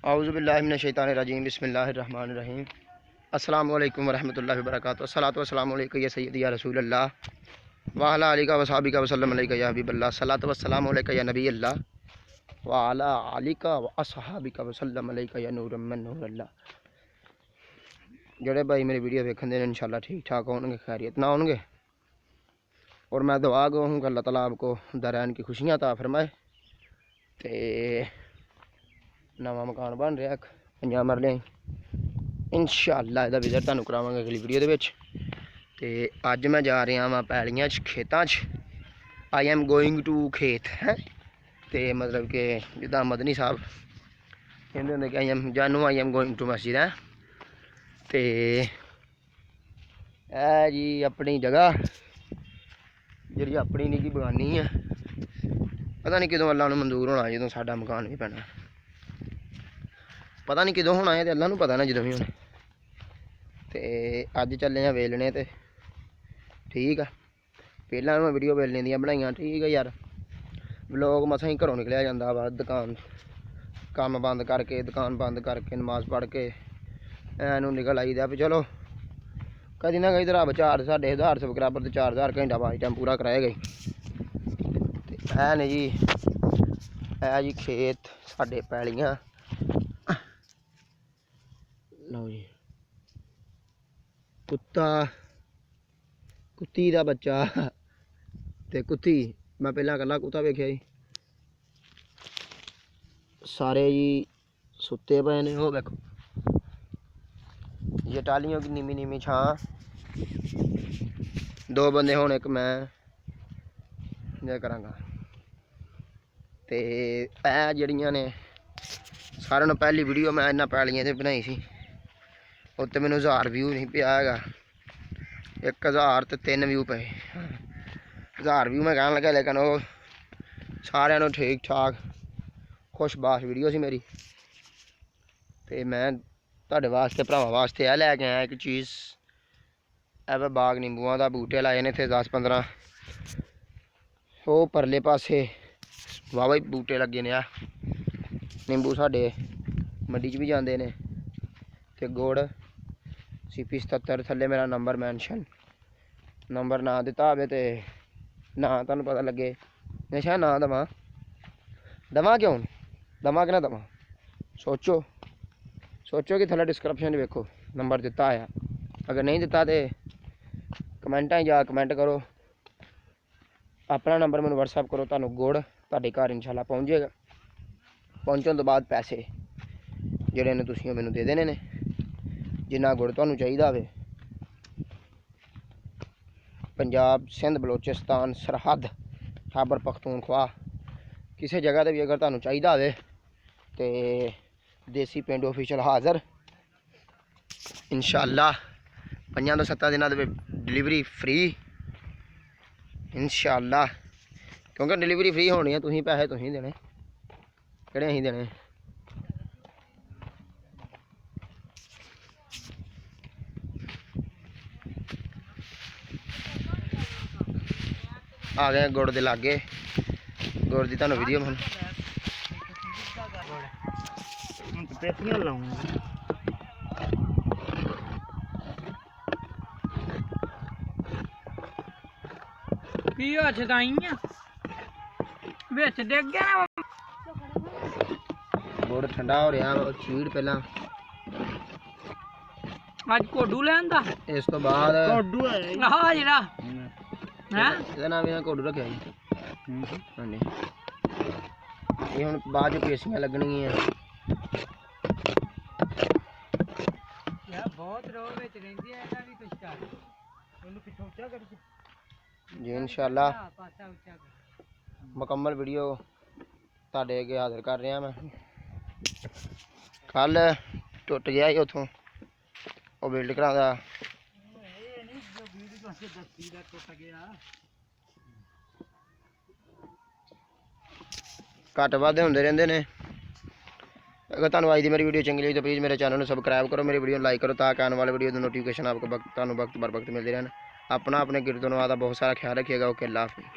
औज़ुबिल्लाहि मिनश्शैतानिर्रजीम बिस्मिल्लाहिर्रहमानिर्रहीम। अस्सलामु अलैकुम वरहमतुल्लाहि वबरकातुहू। अस्सलातु वस्सलामु अलैका या सय्यदी या रसूलल्लाह व अला आलिका व सहाबिका वसल्लम अलैका या हबीबल्लाह। सलातु वस्सलामु अलैका या नबीयल्लाह व अला आलिका व असहाबिका वसल्लम अलैका या नूरम मिन नूरिल्लाह। जेड़े भाई मेरी वीडियो देखने दे इंशाल्लाह ठीक ठाक होंगे, खैरियत ना होंगे। और मैं दुआ गो हूँ कि अल्लाह ताला आपको दरैन की खुशियाँ अता फरमाए। ते नवा मकान बन रहा 50 मरले इंशाअल्लाह इहदा विजिट तुहानूं करावांगे अगली वीडियो दे विच। ते अज मैं जा रहा वां पैलियां च, खेतां च। आई एम गोइंग टू खेत है। ते मतलब कि जिद्दां मदनी साहब कहंदे हुंदे कि आई एम गोइंग टू मस्जिद है। ते ऐ जी अपनी जगह जी अपनी निगी बगानी है। पता नहीं कदों अल्लाह नूं मंजूर होना, जो साडा मकान भी पैना पता नहीं कदों होना है, तो अल्लाह नूं पता ना जो भी होना। तो अज चले हैं वेलने, तो ठीक है। पहला मैं वीडियो वेलने दियां बनाइयां, ठीक है यार। व्लॉग मसां ही घरों निकलिया जांदा वा, दुकान काम बंद करके, दुकान बंद करके, नमाज पढ़ के ऐनूं निकल आईदा भी चलो कदी ना कदी तो रब 4-1000 सबसक्राइबर तो 4000 घंटा वाच टाइम पूरा कराया गई। है ने जी, है जी खेत साडे पैलियां। लो जी कुत्ता, कुत्ती का बच्चा ते कुत्ती, मैं पहला कला कुत्ता वेख्या जी। सारे जी सुते पे ने, वो देखो ये टालियों की नीमी नीमी छां। दो बंदे होने, एक मैं ये करांगा। ते ऐ जड़ियां ने सारे नाल पहली वीडियो मैं इन्हां पैलियां ते बनाई सी, उत्ते मैनूं 1000 व्यू नहीं पिया हैगा। 1003 व्यू पे 1000 व्यू मैं कहन लगा, लेकिन वो सारिਆਂ ਨੂੰ ठीक ठाक खुशबाश वीडियो सी मेरी। तो मैं तुहाडे वास्ते भरावां वास्ते यह लैके आया एक चीज़। ए बाग नींबूआं दा बूटे लाए ने इत्थे 10-15। वो परले पासे वाहवा ही बूटे लगे ने। नींबू साढ़े मंडी च भी जाते हैं। तो गुड़ CP 77 थले मेरा नंबर मैंशन, नंबर ना दिता हो तो ना तुहानूं पता लगे, मैं शायद ना दवा क्यों दवा कि ना दवा। सोचो कि थले डिस्क्रिप्शन वेखो नंबर दिता है। अगर नहीं दिता तो कमेंटा जा कमेंट करो, अपना नंबर मैं WhatsApp करो, तुहानूं गुड़ तुहाडे घर इंशाल्लाह पहुँच जाएगा। पहुँचने तो बाद पैसे जिहड़े ने तुसीं मैनूं दे देने ने, जिन्ना गुड़ तुहानूं चाहिदा होवे। पंजाब, सिंध, बलोचिस्तान सरहद, खैबर पख्तूनख्वा किसी जगह पर भी अगर तुहानूं चाहिदा होवे तो देसी पिंड ऑफिशियल हाज़र इंशाअल्लाह। 5 ਤੋਂ 7 दिनों डिलीवरी फ्री इंशाअल्लाह, क्योंकि डिलीवरी फ्री होनी है। तुसीं पैसे तुसीं देने, किहड़े असीं देने। आ गए गुड़ दे लागे, गुड़ दी तुहानूं वीडियो की छदाइया बिच डिग गया। गुड़ ठंडा हो रहा, चीड़ पहला अज कोडू लैंदा, इस तो बाद कोडू है हां जेड़ा हैं ਇਹਦਾ ਨਾਮ ਇਹਨਾਂ ਕੋਡੂ ਰੱਖਿਆ ਜੀ। ਹਾਂਜੀ ਇਹ ਹੁਣ ਬਾਅਦ ਚ ਪੇਸੀਆਂ ਲੱਗਣਗੀਆਂ। ਯਾਰ ਬਹੁਤ ਰੋਹ ਵਿੱਚ ਰਹਿੰਦੀ ਹੈ, ਇਹਦਾ ਵੀ ਕੁਛ ਕਰ ਉਹਨੂੰ ਪਿੱਛੋਂ ਉੱਚਾ ਕਰ जी इंशाअल्लाह ਪਾਸਾ ਉੱਚਾ ਕਰ। मुकम्मल वीडियो तुहाडे अगे हाज़र कर रहा मैं। कल टुट गया ही उतों वो बिल्ड करांदा, ਇਹ ਨਹੀਂ ਜੋ ਵੀਡੀਓ ਚ ਦੱਸੀ ਦਾ ਟੁੱਟ ਗਿਆ। घट वाधे होंदे रहिंदे ने। अगर तुहानूं अज दी मेरी वीडियो चंगी लगी तो प्लीज़ मेरे चैनल को सबसक्राइब करो, मेरी वीडियो लाइक करो, ताकि आने वाले वीडियो की नोटिफिकेशन आपको तुहानूं वक्त बर वक्त मिलती रहन। अपना अपने गिरदो नवाज का बहुत सारा ख्याल रखिएगा। ओके अल्लाह हाफ़िज़।